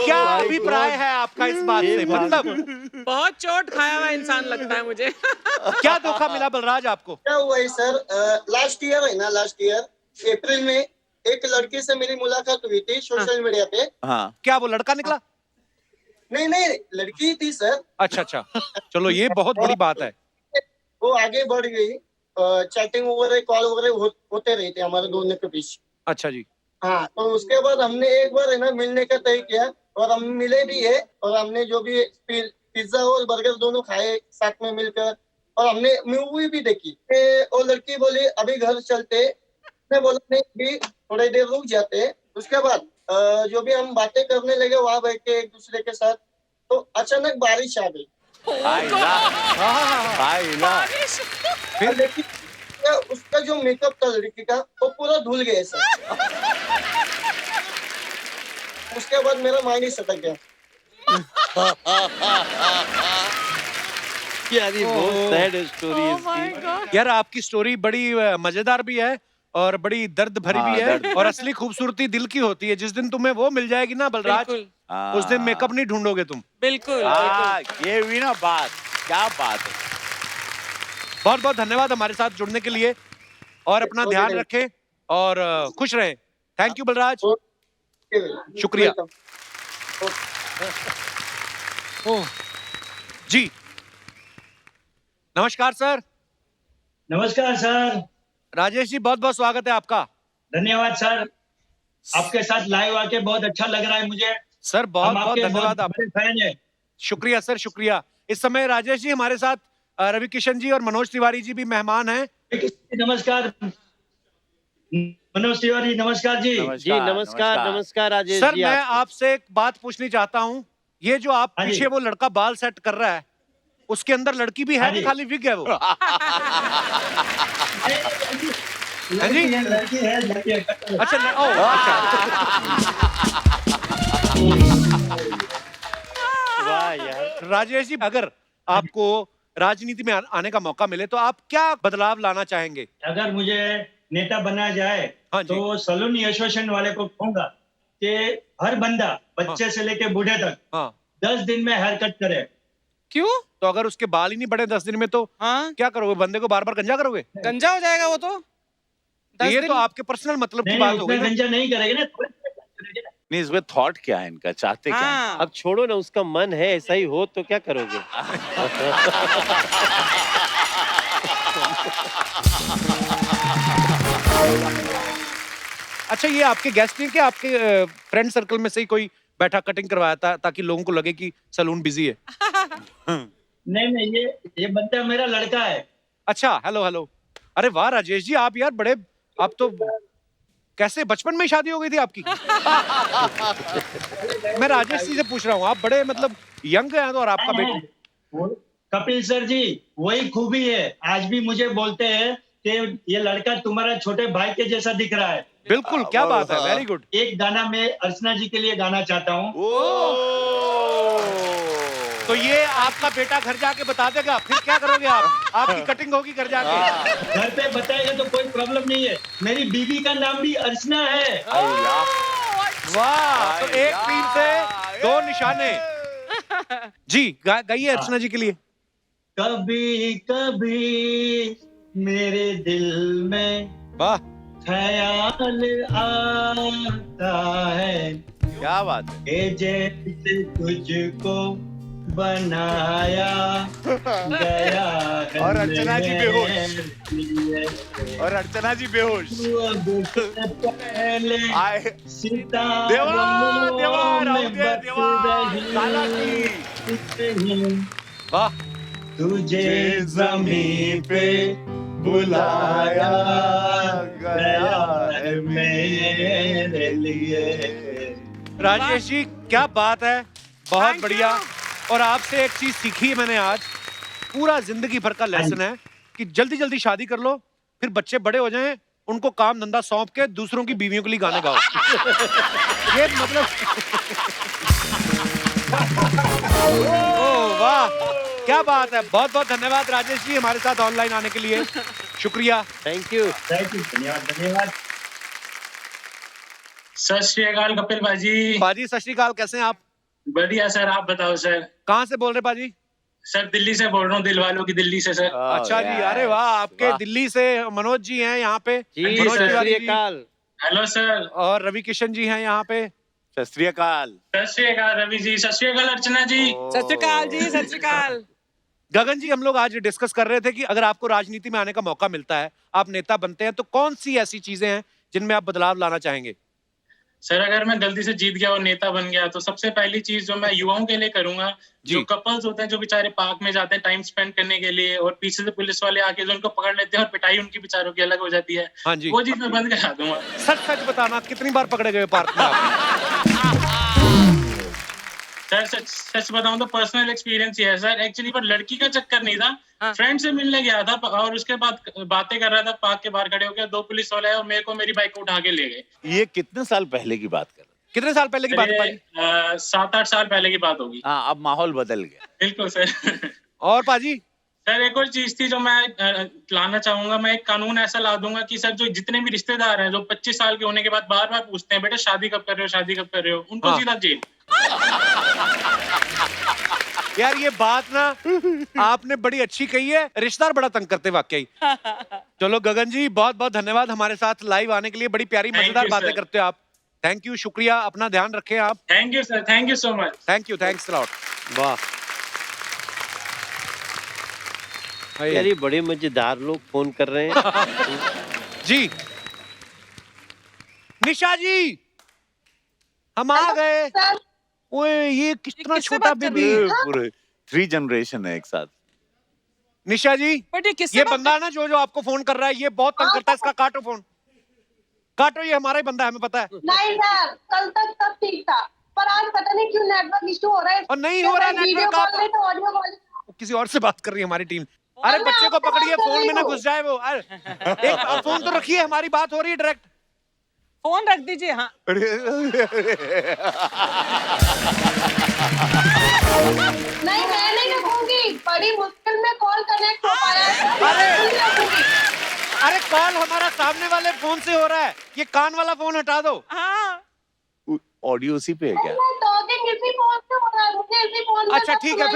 B: क्या अभिप्राय है आपका इस बात से? मतलब
I: बहुत चोट खाया हुआ इंसान लगता है मुझे।
B: क्या धोखा मिला बलराज आपको?
J: क्या हुआ है सर, लास्ट ईयर है ना, लास्ट ईयर अप्रैल में एक लड़की से मेरी मुलाकात हुई थी सोशल मीडिया पे।
C: हाँ
B: क्या वो लड़का निकला?
J: नहीं नहीं, लड़की थी सर।
B: अच्छा अच्छा, चलो ये बहुत बड़ी बात है।
J: वो आगे बढ़ गई, चैटिंग वगैरह कॉल वगैरह होते रहे थे हमारे दोनों के बीच।
B: अच्छा जी।
J: हाँ, तो उसके बाद हमने एक बार है ना मिलने का तय किया और हम मिले भी है, और हमने जो भी पिज्जा और बर्गर दोनों खाए साथ में मिलकर, और हमने मूवी भी देखी। वो लड़की बोली अभी घर चलते, मैं बोला नहीं भी थोड़ी देर रुक जाते। उसके बाद जो भी हम बातें करने लगे वहां बैठ के एक दूसरे के साथ, तो अचानक बारिश आ गई।
B: फिर
J: लेकिन उसका जो मेकअप था लड़की का वो पूरा धुल गया सर। उसके बाद मेरा माइंड ही सटक गया।
D: यार ये बहुत सैड स्टोरी है इसकी।
B: यार आपकी स्टोरी बड़ी मजेदार भी है और बड़ी दर्द भरी भी है, और असली खूबसूरती दिल की होती है। जिस दिन तुम्हें वो मिल जाएगी ना बलराज,
I: बिल्कुल
B: उस दिन मेकअप नहीं ढूंढोगे तुम।
I: बिल्कुल
C: ये हुई ना बात, क्या बात है।
B: बहुत बहुत धन्यवाद हमारे साथ जुड़ने के लिए, और अपना ध्यान रखें और खुश रहें। थैंक यू बलराज, शुक्रिया। ओह जी, नमस्कार सर।
K: नमस्कार सर।
B: राजेश जी बहुत बहुत स्वागत है आपका।
K: धन्यवाद सर, आपके साथ लाइव आके बहुत अच्छा लग रहा है मुझे।
B: सर बहुत बहुत
K: आपके
B: धन्यवाद। आप
K: बड़े फैन है।
B: शुक्रिया सर, शुक्रिया। इस समय राजेश जी हमारे साथ रवि किशन जी और मनोज तिवारी जी भी मेहमान हैं।
K: नमस्कार मनोज तिवारी, नमस्कार जी।
D: जी नमस्कार नमस्कार राजेश
B: सर
D: जी।
B: मैं
D: आपको।
B: आपसे एक बात पूछनी चाहता हूँ, ये जो आप
K: हाँ जी।
B: पीछे वो लड़का बाल सेट कर रहा है, उसके अंदर लड़की भी है
K: हाँ
B: कि
K: जी।
B: खाली विग है वो?
K: लड़की है, लड़की है, लड़की है।
B: अच्छा ओ अच्छा।
D: वाह यार।
B: राजेश जी, अगर आपको राजनीति में आने का मौका मिले तो आप क्या बदलाव लाना चाहेंगे?
K: अगर मुझे नेता बना जाए
B: हाँ जी।
K: तो सलून एसोसिएशन वाले को कहूंगा कि हर बंदा बच्चे से लेके बूढ़े तक
B: हाँ
K: 10 दिन में हेयर कट करे।
I: क्यों?
B: तो अगर उसके बाल ही नहीं बढ़े 10 दिन में तो
I: हाँ
B: क्या करोगे? बंदे को बार बार गंजा करोगे?
I: गंजा हो जाएगा वो तो।
B: तो
I: 10
B: ये
I: दिन
B: तो आपके पर्सनल मतलब की
K: नहीं
B: बात हो
K: उसमें
B: गई ना।
K: गंजा नहीं करेंगे ना, थोड़े करेंगे ना।
C: नहीं, इसमें थॉट क्या है इनका, चाहते क्या है?
I: हाँ
D: अब छोड़ो ना, उसका मन है ऐसा ही हो तो क्या करोगे।
B: अच्छा, ये आपके गेस्ट नहीं, कि आपके फ्रेंड सर्कल में से ही कोई बैठा कटिंग करवाया था ताकि लोगों को लगे कि सलून बिजी है?
K: नहीं ये बंदा मेरा लड़का है।
B: अच्छा, हेलो हेलो। अरे वाह राजेश जी, आप यार बड़े, आप तो कैसे बचपन में ही शादी हो गई थी आपकी? मैं राजेश जी से पूछ रहा हूँ, आप बड़े मतलब यंग हैं और आपका बेटा।
K: कपिल सर जी, वही खूबी है। आज भी मुझे बोलते हैं कि ये लड़का तुम्हारा छोटे भाई के जैसा दिख रहा है।
B: बिल्कुल, क्या बात है, वेरी गुड।
K: एक गाना मैं अर्चना जी के लिए गाना चाहता हूँ।
B: तो ये आपका बेटा घर जाके बता देगा, फिर क्या करोगे आप? आपकी कटिंग होगी घर जाके।
K: घर पे बताएगा तो कोई प्रॉब्लम नहीं है। मेरी बीवी का नाम भी अर्चना है।
B: वाह, तो एक तीर से 2 निशाने। जी गाइए अर्चना जी के लिए।
K: कभी कभी मेरे दिल में
B: वाह,
K: ख्याल आता है
C: क्या बात है।
K: कि जैसे तुझको बनाया गया है।
C: और अर्चना जी बेहोश।
K: बेहोश।
C: और अर्चना जी बेहोश।
K: पहले
C: आए देवा, देवा, राउत है, देवा, लाला जी।
B: वाह,
K: तुझे जमीन पे बुलाया गया है मेरे लिए।
B: राजेश जी क्या बात है, बहुत बढ़िया। और आपसे एक चीज सीखी है मैंने आज, पूरा जिंदगी भर का लेसन है कि जल्दी जल्दी शादी कर लो, फिर बच्चे बड़े हो जाएं, उनको काम धंधा सौंप के दूसरों की बीवियों के लिए गाने गाओ। ये मतलब ओह वाह, क्या बात है। बहुत बहुत धन्यवाद राजेश जी हमारे साथ ऑनलाइन आने के लिए, शुक्रिया।
D: Thank you.
K: धन्यवाद धन्यवाद।
H: सत श्री अकाल कपिल भाजी।
B: पाजी सत श्री अकाल, कैसे हैं आप?
H: बढ़िया सर, आप बताओ सर।
B: कहाँ से बोल रहे पाजी?
H: सर दिल्ली से बोल रहा हूँ, दिल वालों की दिल्ली से सर।
B: अच्छा जी, अरे वाह, आपके दिल्ली से मनोज जी हैं यहाँ पे।
D: जी
H: मनोज
D: सत
H: तिवारी
D: श्री अकाल।
K: Hello sir.
B: और रवि किशन जी हैं यहाँ पे।
C: सत श्री अकाल।
K: सत श्री अकाल रवि जी, सत श्री अकाल अर्चना जी।
I: सत श्री अकाल जी, सत श्री अकाल।
B: गगन जी, हम लोग आज डिस्कस कर रहे थे कि अगर आपको राजनीति में आने का मौका मिलता है, आप नेता बनते हैं, तो कौन सी ऐसी चीजें हैं जिनमें आप बदलाव लाना चाहेंगे?
K: सर अगर मैं गलती से जीत गया और नेता बन गया तो सबसे पहली चीज जो मैं युवाओं के लिए करूंगा, जो कपल्स होते हैं जो बेचारे पार्क में जाते हैं टाइम स्पेंड करने के लिए और पीछे से पुलिस वाले आके जो उनको पकड़ लेते हैं और पिटाई उनकी बेचारों की अलग हो जाती है,
B: हाँ जी,
K: वो चीज मैं बंद करा दूंगा।
B: सच सच बताना, कितनी बार पकड़े गए पार्क में आप?
K: सर सच बताऊं तो पर्सनल एक्सपीरियंस ही है सर। एक्चुअली पर लड़की का चक्कर नहीं था, फ्रेंड से मिलने गया था और उसके बाद बातें कर रहा था, पार्क के बाहर खड़े होकर दो पुलिस वाले आए और मेरे को मेरी बाइक को उठा के ले गए।
C: ये कितने साल पहले की बात कर रहे हैं?
B: कितने साल पहले की बात है?
K: 7-8 साल पहले की बात होगी।
C: हाँ, अब माहौल बदल गया।
K: बिल्कुल सर।
B: और पाजी?
K: सर एक और चीज थी जो मैं लाना चाहूंगा, मैं एक कानून ऐसा ला दूंगा कि सर जो जितने भी रिश्तेदार हैं जो 25 साल के होने के बाद बार बार पूछते हैं बेटा शादी कब कर रहे हो, शादी कब कर रहे हो, उनको सीधा जेल।
B: यार ये बात ना आपने बड़ी अच्छी कही है, रिश्तेदार बड़ा तंग करते वाकई। चलो गगन जी, बहुत बहुत धन्यवाद हमारे साथ लाइव आने के लिए, बड़ी प्यारी मजेदार बातें करते हो आप। थैंक यू, शुक्रिया, अपना ध्यान रखें आप।
K: Thank you sir, thank you so much.
B: Thank you, thanks lot. वाह
D: यार ये बड़े मजेदार लोग फोन कर रहे हैं।
B: जी निशा जी, हम आ गए। ओए ये कितना छोटा बेबी,
C: पूरे 3 जनरेशन है एक साथ।
B: निशा जी, ये बंदा ना जो आपको फोन कर रहा है, ये बहुत तंग करता है, इसका काटो फोन, काटो, ये हमारा ही बंदा है, हमें पता है।
F: नहीं यार, कल तक सब ठीक था, पर आज पता नहीं क्यों नेटवर्क इश्यू हो रहा है।
B: और नहीं हो रहा है नेटवर्क, आप किसी और से बात कर रही है हमारी टीम। अरे बच्चे को पकड़िए, फोन में ना घुस जाए वो। एक फोन तो रखिए, हमारी बात हो रही है डायरेक्ट।
I: फोन रख दीजिए। हाँ
F: नहीं, मैं नहीं रखूंगी, बड़ी मुश्किल में कॉल कनेक्ट हो पाया है।
B: अरे कॉल हमारा सामने वाले फोन से हो रहा है, ये कान वाला फोन हटा दो।
I: हाँ
C: ऑडियो उसी पे है क्या?
F: इसी फोन से हो रहा है, मुझे इसी फोन
B: अच्छा ठीक है,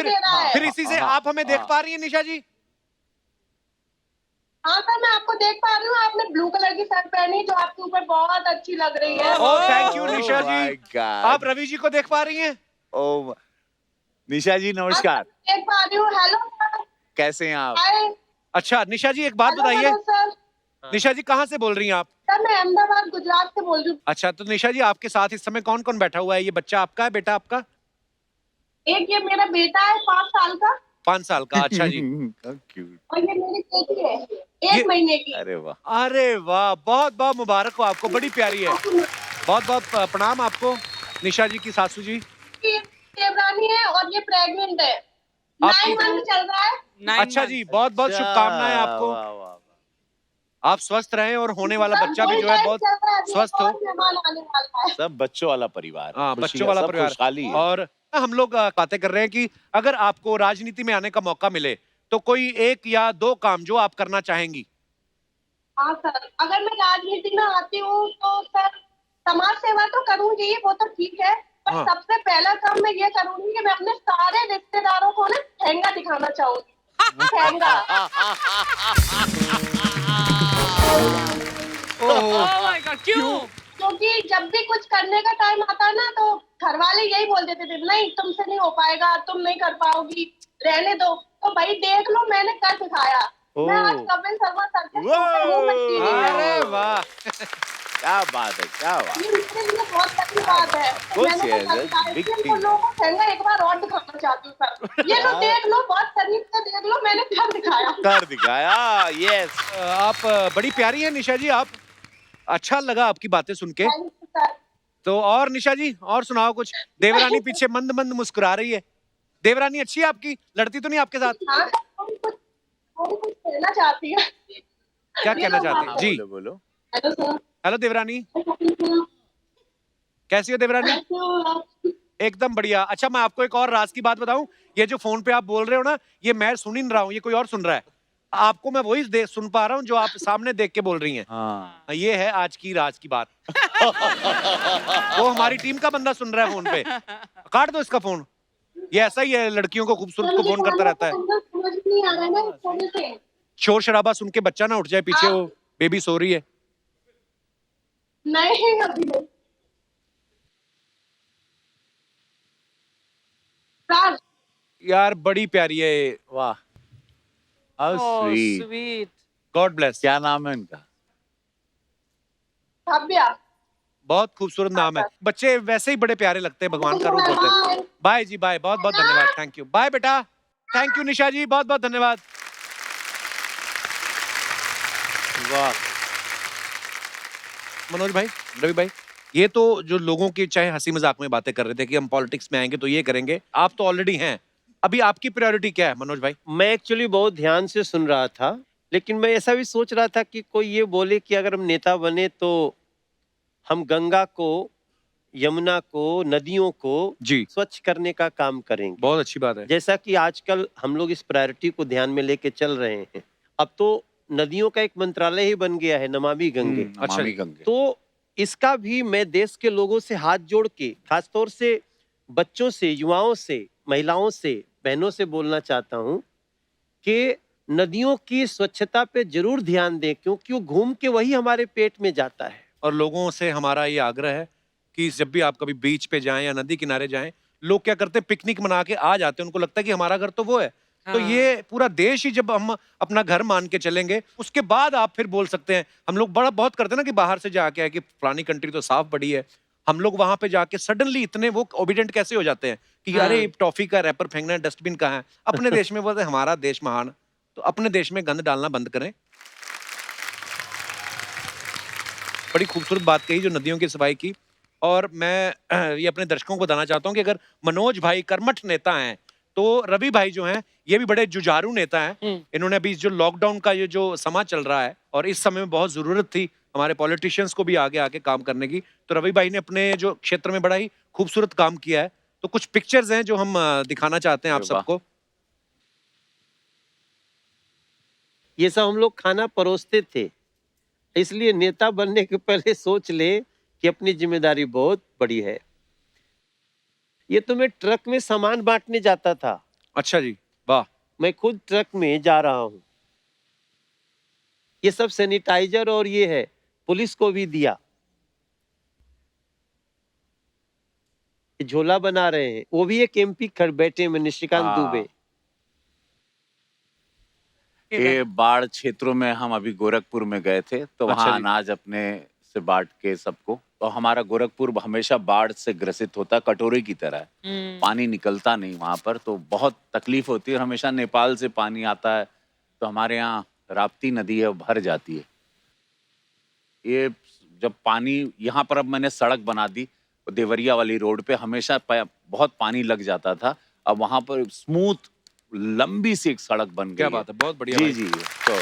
B: फिर इसी से आप हमें देख पा रही हैं निशा जी?
F: हाँ सर, मैं आपको देख पा रही हूँ, आपने ब्लू कलर की शर्ट पहनी जो आपके ऊपर बहुत अच्छी लग रही है।
B: ओह थैंक यू निशा जी। आप रवि जी को देख पा रही हैं?
C: ओह निशा जी नमस्कार।
F: देख पा रही हूँ। हेलो सर,
C: कैसे हैं आप?
B: अच्छा निशा जी, एक बात बताइए, निशा जी कहाँ से बोल रही हैं आप?
F: सर मैं अहमदाबाद गुजरात से बोल रही हूँ।
B: अच्छा तो निशा जी, आपके साथ इस समय कौन कौन बैठा हुआ है? ये बच्चा आपका है, बेटा आपका?
F: एक ये मेरा बेटा है 5 साल का।
B: 5 साल का, अच्छा जी।
F: और ये मेरी बेटी है 1 महीने की।
C: अरे वाह,
B: अरे वाह, बहुत बहुत मुबारक हो आपको, बड़ी प्यारी है। बहुत बहुत प्रणाम आपको निशा जी की सासू जी।
F: देवरानी है और ये प्रेग्नेंट है, 9 मंथ चल रहा है।
B: अच्छा जी, बहुत बहुत शुभकामनाएं आपको। आप स्वस्थ रहें और होने वाला बच्चा भी जो है बहुत स्वस्थ हो।
C: सब बच्चों वाला परिवार।
B: हाँ, बच्चों वाला परिवार। और हम लोग बातें कर रहे हैं कि अगर आपको राजनीति में आने का मौका मिले तो कोई 1 या 2 काम जो आप करना चाहेंगी?
F: हाँ सर, अगर मैं राजनीति में आती हूँ तो सर समाज सेवा तो करूंगी, वो तो ठीक है, पर
B: हाँ।
F: सबसे पहला काम मैं ये करूंगी कि मैं अपने सारे रिश्तेदारों को ना ठेंगा दिखाना चाहूंगी। ठेंगा।
I: ओह माय गॉड, क्यों?
F: क्योंकि जब भी कुछ करने का टाइम आता है ना तो घर वाले यही बोल देते थे, नहीं तुमसे नहीं हो पाएगा, तुम नहीं कर पाओगी, रहने दो। तो भाई देख लो, मैंने कर दिखाया। मैं आज कपिल शर्मा सर के शो पे हूँ, मैं टीवी में हूँ।
B: अरे वाह,
C: क्या बात है, क्या बात।
F: ये मेरे लिए बहुत अच्छी बात है। मैंने तो लोगों को ठेंगा एक बार और दिखाना चाहती हूँ सर। ये लो देख लो, बहुत करीब से देख लो, मैंने कर दिखाया।
C: कर दिखाया, यस।
B: आप बड़ी प्यारी हैं निशा जी, आप, अच्छा लगा आपकी बातें सुन के। तो और निशा जी, और सुनाओ कुछ। देवरानी पीछे मंद मंद मुस्कुरा रही है। देवरानी अच्छी है आपकी, लड़ती तो नहीं आपके साथ?
F: हाँ, कुछ कहना चाहती है।
B: क्या कहना चाहती है जी?
C: बोलो।
F: Hello sir.
B: हेलो देवरानी, कैसी हो देवरानी? एकदम बढ़िया। अच्छा मैं आपको एक और राज की बात बताऊं, ये जो फोन पे आप बोल रहे हो ना, ये मैं सुन ही नहीं रहा हूँ, ये कोई और सुन रहा है। आपको मैं वही सुन पा रहा हूँ जो आप सामने देख के बोल रही हैं।
C: हाँ।
B: ये है आज की राज की बात। वो हमारी टीम का बंदा सुन रहा है फोन पे। काट दो इसका फोन, ये ऐसा ही है, लड़कियों को खूबसूरत को फोन करता रहता है। शोर शराबा सुन के बच्चा ना उठ जाए, पीछे वो बेबी सो रही है।
F: नहीं अभी नहीं सर।
B: यार बड़ी प्यारी है।
C: वाह, how
I: Oh,
C: sweet.
I: sweet.
B: God bless.
C: क्या नाम है इनका?
F: भव्या।
B: बहुत खूबसूरत नाम है। बच्चे वैसे ही बड़े प्यारे लगते हैं, भगवान का रूप होते हैं। बाय जी, बाय, बहुत बहुत धन्यवाद, थैंक यू। बाय बेटा, थैंक यू निशा जी, बहुत बहुत धन्यवाद। वाह मनोज भाई, रवि भाई, ये तो जो लोगों की चाहे हंसी मजाक में बातें कर रहे थे कि हम पॉलिटिक्स में आएंगे तो ये करेंगे, आप तो ऑलरेडी हैं। अभी आपकी प्रायोरिटी क्या है मनोज भाई?
D: मैं एक्चुअली बहुत ध्यान से सुन रहा था, लेकिन मैं ऐसा भी सोच रहा था कि कोई ये बोले कि अगर हम नेता बने तो हम गंगा को, यमुना को, नदियों को
B: जी
D: स्वच्छ करने का काम करेंगे।
B: बहुत अच्छी बात है।
D: जैसा कि आजकल हम लोग इस प्रायोरिटी को ध्यान में लेके चल रहे हैं। अब तो नदियों का एक मंत्रालय ही बन गया है, नमामि गंगे।
B: अच्छा
C: मामी
B: जी।
C: गंगे।
D: तो इसका भी मैं देश के लोगों से हाथ जोड़ के, खासतौर से बच्चों से, युवाओं से, महिलाओं से, बहनों से बोलना चाहता हूं कि नदियों की स्वच्छता पे जरूर ध्यान दें, क्योंकि वो घूम के वही हमारे पेट में जाता है।
B: और लोगों से हमारा ये आग्रह है कि जब भी आप कभी बीच पे जाएं या नदी किनारे जाएं, लोग क्या करते हैं, पिकनिक मना के आ जाते हैं, उनको लगता है कि हमारा घर तो वो है। तो
I: हाँ।
B: ये पूरा देश ही जब हम अपना घर मान के चलेंगे, उसके बाद आप फिर बोल सकते हैं। हम लोग बड़ा बहुत करते हैं ना कि बाहर से जाके है कि फलानी कंट्री तो साफ बड़ी है, हम लोग वहां पे जाके सडनली इतने वो ओबिडेंट कैसे हो जाते हैं कि
I: हाँ।
B: अरे टॉफी का रैपर फेंकना है, डस्टबिन कहाँ है। अपने देश में बोलते हैं हमारा देश महान, तो अपने देश में गंद डालना बंद करें। बड़ी खूबसूरत बात कही जो नदियों की सफाई की। और मैं ये अपने दर्शकों को बताना चाहता हूँ कि अगर मनोज भाई कर्मठ नेता हैं तो रवि भाई जो हैं ये भी बड़े जुझारू नेता हैं। इन्होंने अभी जो लॉकडाउन का ये जो समा चल रहा है और इस समय में बहुत जरूरत थी हमारे पॉलिटिशियंस को भी आगे आके काम करने की, तो रवि भाई ने अपने जो क्षेत्र में बड़ा ही खूबसूरत काम किया है। तो कुछ पिक्चर्स हैं जो हम दिखाना चाहते हैं आप
C: अरे वाह।
B: सबको।
D: ये सब हम लोग खाना परोसते थे, इसलिए नेता बनने के पहले सोच ले कि अपनी जिम्मेदारी बहुत बड़ी है। ये तो मैं ट्रक में सामान बांटने जाता था।
B: अच्छा जी, वाह।
D: मैं खुद ट्रक में जा रहा हूँ। ये सब सैनिटाइजर और ये है, पुलिस को भी दिया। ये झोला बना रहे हैं, वो भी एक एमपी बैठे में, निशिकांत
C: हाँ।
D: दुबे।
C: ये बाढ़ क्षेत्रों में हम अभी गोरखपुर में गए थे, तो
B: अच्छा
C: वहाँ
B: जी।
C: अनाज अपने से बांट के सबको। तो हमारा गोरखपुर हमेशा बाढ़ से ग्रसित होता है, कटोरे की तरह है। पानी निकलता नहीं वहाँ पर, तो बहुत तकलीफ होती है। हमेशा नेपाल से पानी आता है, तो हमारे यहाँ राप्ती नदी है, वो भर जाती है। ये जब पानी यहाँ पर, अब मैंने सड़क बना दी देवरिया वाली रोड पे, हमेशा बहुत पानी लग जाता था। अब वहाँ पर स्मूथ लंबी सी एक सड़क बन गई
B: क्या
C: है।
B: बात है, बहुत बढ़िया
C: जी
B: भाई।
C: जी। तो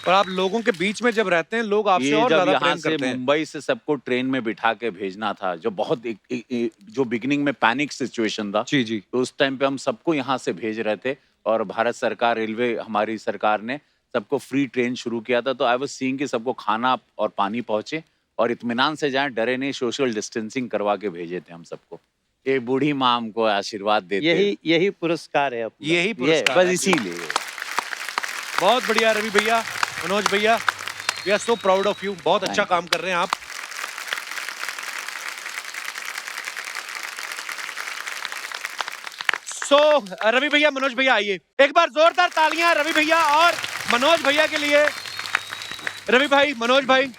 B: और आप लोगों के बीच में जब रहते हैं लोग आपसे
C: ये
B: और
C: जब
B: ज्यादा
C: यहाँ
B: प्रेम
C: से
B: करते हैं।
C: मुंबई से सबको ट्रेन में बिठा के भेजना था, जो बहुत जो बिगिनिंग में पैनिक सिचुएशन था,
B: जी जी।
C: तो उस टाइम पे हम सबको यहाँ से भेज रहे थे। और भारत सरकार, रेलवे हमारी सरकार ने सबको फ्री ट्रेन शुरू किया था। तो आई वाज सीइंग कि सबको खाना और पानी पहुंचे और इत्मीनान से जाएं, डरे नहीं। सोशल डिस्टेंसिंग करवा के भेजे थे हम सबको। ये बूढ़ी माँ हमको आशीर्वाद देते।
D: यही पुरस्कार है अपना।
B: यही पुरस्कार
C: बस
B: है।
C: इसीलिए।
B: बहुत बढ़िया रवि भैया, मनोज भैया, we are so proud of you. बहुत अच्छा काम कर रहे हैं आप। रवि भैया, मनोज भैया आइए, एक बार जोरदार तालियां रवि भैया और मनोज भैया के लिए। रवि भाई, मनोज भाई,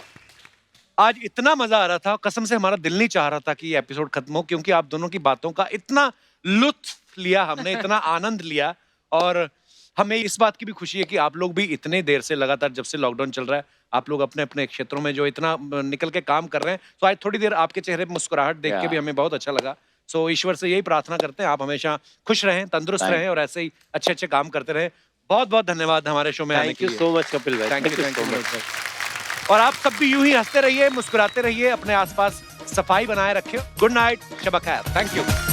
B: आज इतना मजा आ रहा था, कसम से हमारा दिल नहीं चाह रहा था कि ये एपिसोड खत्म हो, क्योंकि आप दोनों की बातों का इतना लुत्फ लिया हमने, इतना आनंद लिया। और हमें इस बात की भी खुशी है कि आप लोग भी इतने देर से लगातार, जब से लॉकडाउन चल रहा है, आप लोग अपने अपने क्षेत्रों में जो इतना निकल के काम कर रहे हैं। तो आज थोड़ी देर आपके चेहरे पे मुस्कुराहट देख के भी हमें बहुत अच्छा लगा। सो ईश्वर से यही प्रार्थना करते हैं आप हमेशा खुश रहें, तंदुरुस्त रहें और ऐसे ही अच्छे अच्छे काम करते रहें। बहुत बहुत धन्यवाद हमारे शो में आने के लिए।
D: Thank you so much Kapil भाई।
B: Thank you. और आप सब भी यूं ही हंसते रहिए, मुस्कुराते रहिए, अपने आसपास सफाई बनाए रखिए। गुड नाइट, शब खैर। Thank you.